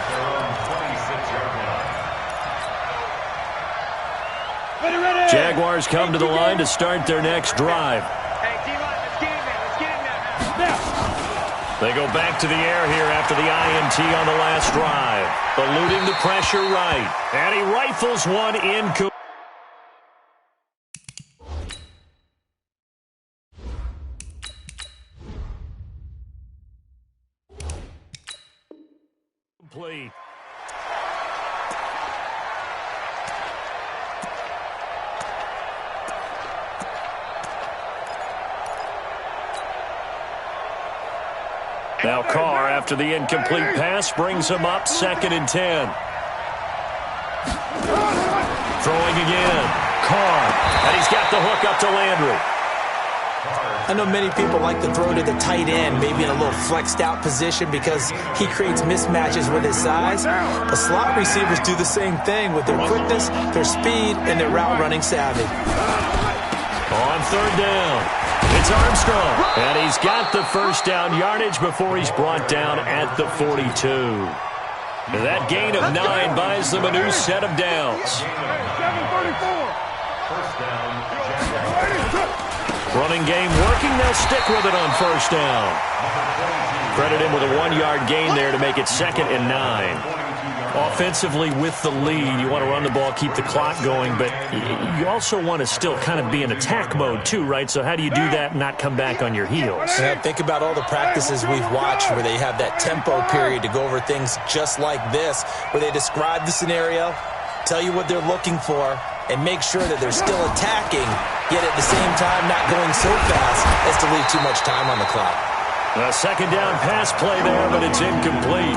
at their own 26-yard line. Jaguars come to the line to start their next drive. Hey, D-line, let's get in there. Let's get in there now. They go back to the air here after the INT on the last drive. Eluding the pressure right. And he rifles one in. incomplete. Now Carr, after the incomplete pass, brings him up 2nd and 10. Throwing again. Carr, and he's got the hook up to Landry. I know many people like to throw to the tight end, maybe in a little flexed out position because he creates mismatches with his size. But slot receivers do the same thing with their quickness, their speed, and their route running savvy. On 3rd down. It's Armstrong, and he's got the first down yardage before he's brought down at the 42. That gain of 9 buys them a new set of downs. Running game working. They'll stick with it on 1st down. Credit him with a 1-yard gain there to make it 2nd and 9. Offensively with the lead, you want to run the ball, keep the clock going, but you also want to still kind of be in attack mode too, right? So how do you do that and not come back on your heels? Yeah, think about all the practices we've watched where they have that tempo period to go over things just like this, where they describe the scenario, tell you what they're looking for, and make sure that they're still attacking, yet at the same time not going so fast as to leave too much time on the clock. A 2nd down pass play there, but it's incomplete.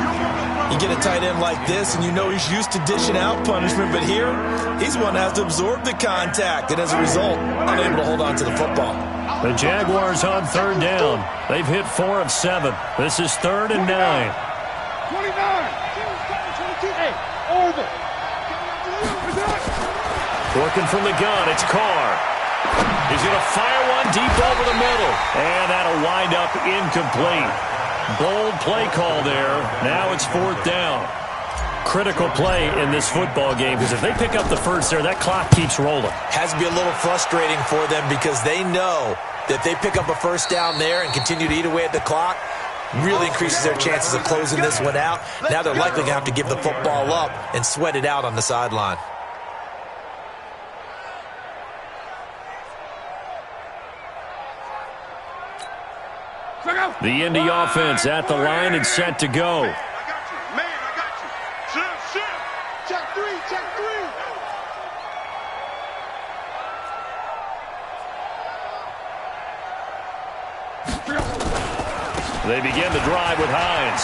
You get a tight end like this, and you know he's used to dishing out punishment, but here, he's one that has to absorb the contact, and as a result, unable to hold on to the football. The Jaguars on 3rd down. They've hit 4 of 7. This is 3rd and 9. 29. Hey, over. Working from the gun, it's Carr. He's going to fire one deep over the middle, and that'll wind up incomplete. Bold play call there. Now it's 4th down. Critical play in this football game because if they pick up the first there, that clock keeps rolling. Has to be a little frustrating for them because they know that if they pick up a first down there and continue to eat away at the clock, really increases their chances of closing this one out. Now they're likely going to have to give the football up and sweat it out on the sideline. The Indy offense at the line and set to go. I got you. Man, I got you. Shift. Check 3, check 3. They begin the drive with Hines.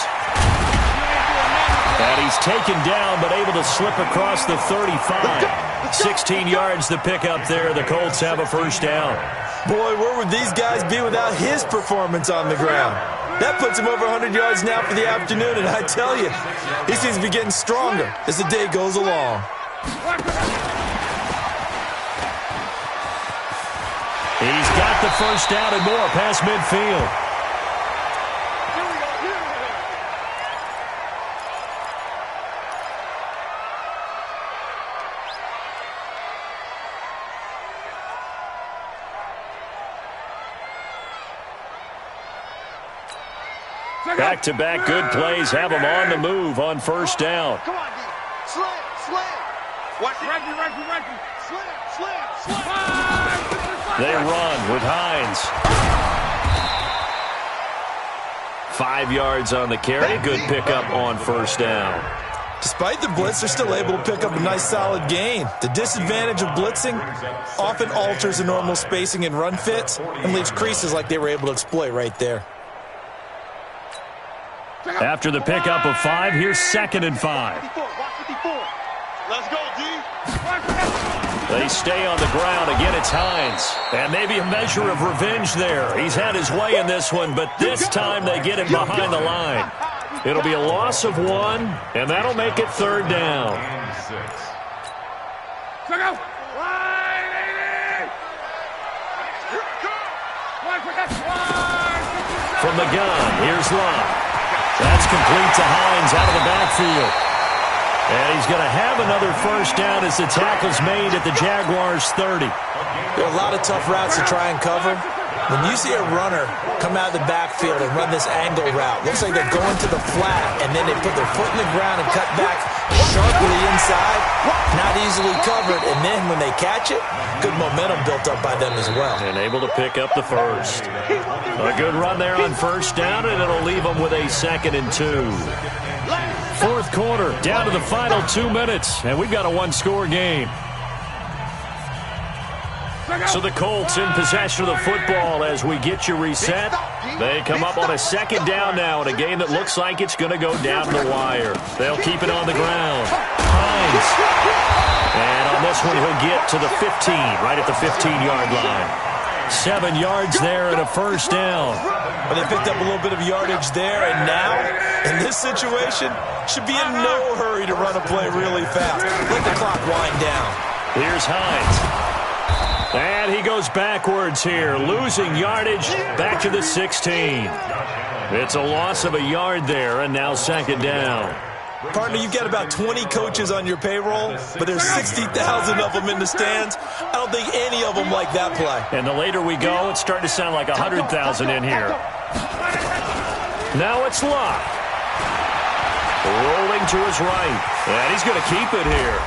And he's taken down but able to slip across the 35. 16 yards to pick up there. The Colts have a first down. Boy, where would these guys be without his performance on the ground? That puts him over 100 yards now for the afternoon, and I tell you, he seems to be getting stronger as the day goes along. He's got the first down and more past midfield. Back-to-back good plays have them on the move on first down. Come on, D. Slam. Watch it. Ranky. Slam. They run with Hines. 5 yards on the carry. Good pickup on first down. Despite the blitz, they're still able to pick up a nice solid gain. The disadvantage of blitzing often alters the normal spacing and run fits and leaves creases like they were able to exploit right there. After the pickup of 5, here's 2nd and 5. Let's go, D. They stay on the ground. Again, it's Hines. And maybe a measure of revenge there. He's had his way in this one, but this time they get him behind the line. It'll be a loss of 1, and that'll make it 3rd down. From the gun, here's Love. That's complete to Hines out of the backfield. And he's going to have another first down as the tackle's made at the Jaguars' 30. There are a lot of tough routes to try and cover. When you see a runner come out of the backfield and run this angle route, looks like they're going to the flat, and then they put their foot in the ground and cut back sharply inside, not easily covered, and then when they catch it, good momentum built up by them as well. And able to pick up the first. A good run there on first down, and it'll leave them with a 2nd and 2. Fourth quarter, down to the final 2 minutes, and we've got a one-score game. So the Colts in possession of the football as we get you reset. They come up on a second down now in a game that looks like it's going to go down the wire. They'll keep it on the ground. Hines. And on this one, he'll get to the 15, right at the 15-yard line. 7 yards there and a first down. Well, they picked up a little bit of yardage there, and now, in this situation, should be in no hurry to run a play really fast. Let the clock wind down. Here's Hines. And he goes backwards here, losing yardage back to the 16. It's a loss of a yard there, and now second down. Partner, you've got about 20 coaches on your payroll, but there's 60,000 of them in the stands. I don't think any of them like that play. And the later we go, it's starting to sound like 100,000 in here. Now it's Luck. Rolling to his right. And he's going to keep it here.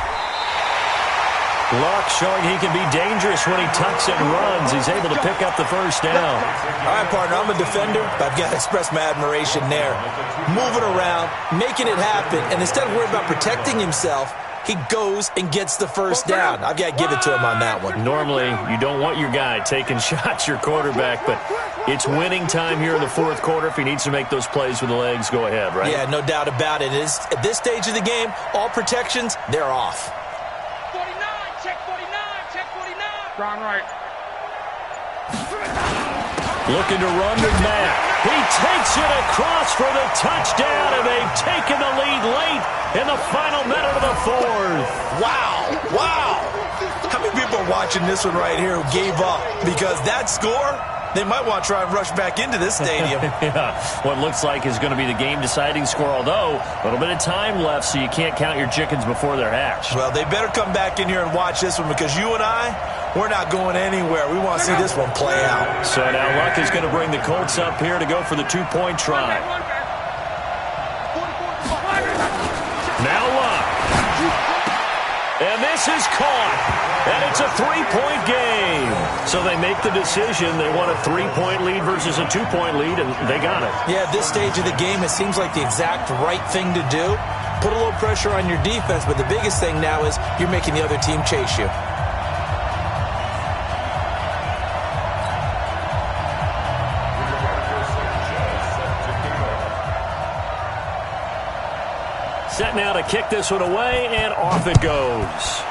Luck showing he can be dangerous when he tucks and runs. He's able to pick up the first down. All right, partner, I'm a defender, but I've got to express my admiration there. Moving around, making it happen, and instead of worrying about protecting himself, he goes and gets the first down. I've got to give it to him on that one. Normally, you don't want your guy taking shots, your quarterback, but it's winning time here in the fourth quarter. If he needs to make those plays with the legs, go ahead, right? Yeah, no doubt about it. At this stage of the game, all protections, they're off. Brown right. Looking to run with Matt. He takes it across for the touchdown, and they've taken the lead late in the final minute of the fourth. Wow, wow. How many people are watching this one right here who gave up? Because that score, they might want to try and rush back into this stadium. Yeah, what looks like is going to be the game-deciding score, although a little bit of time left, so you can't count your chickens before they're hatched. Well, they better come back in here and watch this one, because you and I, we're not going anywhere. We want to see this one play out. So now Luck is going to bring the Colts up here to go for the two-point try. Now Luck. And this is caught. And it's a three-point game. So they make the decision. They want a three-point lead versus a two-point lead, and they got it. Yeah, at this stage of the game, it seems like the exact right thing to do. Put a little pressure on your defense, but the biggest thing now is you're making the other team chase you. Set now to kick this one away, and off it goes.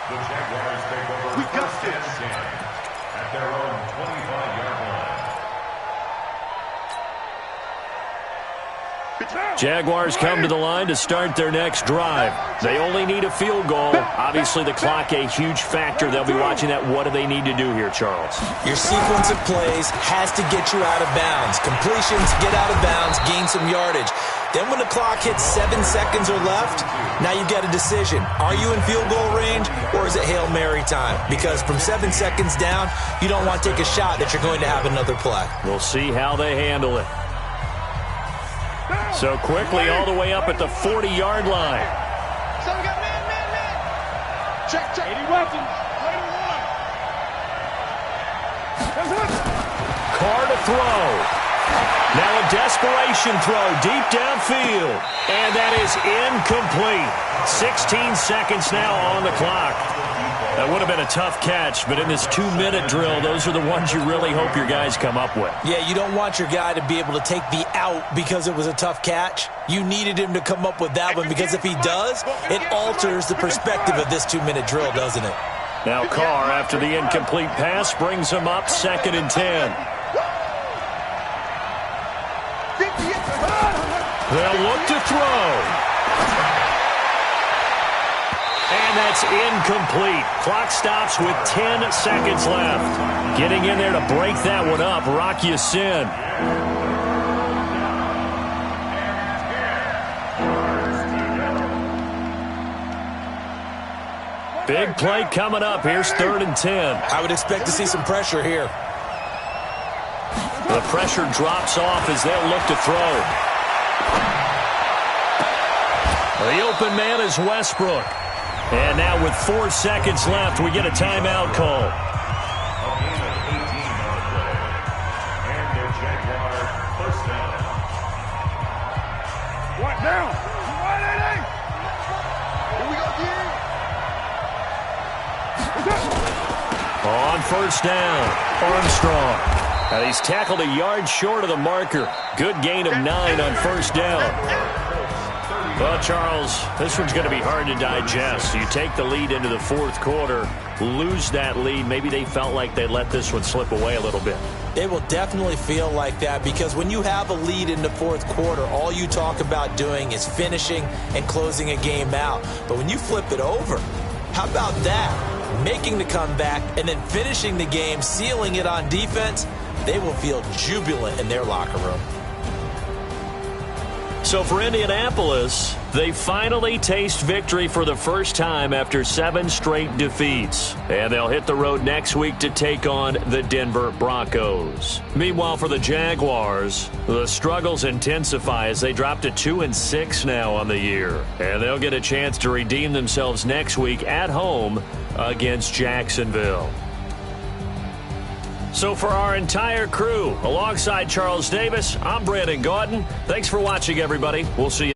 The Jaguars take over first and 10 at their own 25-yard line. Jaguars come to the line to start their next drive. They only need a field goal. Obviously, the clock a huge factor. They'll be watching that. What do they need to do here, Charles? Your sequence of plays has to get you out of bounds. Completions, get out of bounds, gain some yardage. Then when the clock hits 7 seconds or left, now you've got a decision. Are you in field goal range, or is it Hail Mary time? Because from 7 seconds down, you don't want to take a shot that you're going to have another play. We'll see how they handle it. So quickly all the way up at the 40-yard line. So we got man. Check. 80 weapons. Carr to throw. Now a desperation throw deep downfield. And that is incomplete. 16 seconds now on the clock. That would have been a tough catch, but in this 2-minute drill, those are the ones you really hope your guys come up with. Yeah, you don't want your guy to be able to take the out because it was a tough catch. You needed him to come up with that one, because if he does, it alters the perspective of this 2-minute drill, doesn't it? Now Carr, after the incomplete pass, brings him up 2nd and 10. They'll look to throw. And that's incomplete. Clock stops with 10 seconds left. Getting in there to break that one up, Rock Ya-Sin. Big play coming up. Here's 3rd and 10. I would expect to see some pressure here. The pressure drops off as they'll look to throw. The open man is Westbrook. And now with 4 seconds left, we get a timeout call. A game of 18 on the play. And the Jaguars On first down, Armstrong. And he's tackled a yard short of the marker. Good gain of 9 on first down. Well, Charles, this one's going to be hard to digest. You take the lead into the fourth quarter, lose that lead. Maybe they felt like they let this one slip away a little bit. They will definitely feel like that because when you have a lead in the fourth quarter, all you talk about doing is finishing and closing a game out. But when you flip it over, how about that? Making the comeback and then finishing the game, sealing it on defense, they will feel jubilant in their locker room. So for Indianapolis, they finally taste victory for the first time after 7 straight defeats. And they'll hit the road next week to take on the Denver Broncos. Meanwhile, for the Jaguars, the struggles intensify as they drop to 2-6 now on the year. And they'll get a chance to redeem themselves next week at home against Jacksonville. So for our entire crew, alongside Charles Davis, I'm Brandon Gaudin. Thanks for watching, everybody. We'll see you.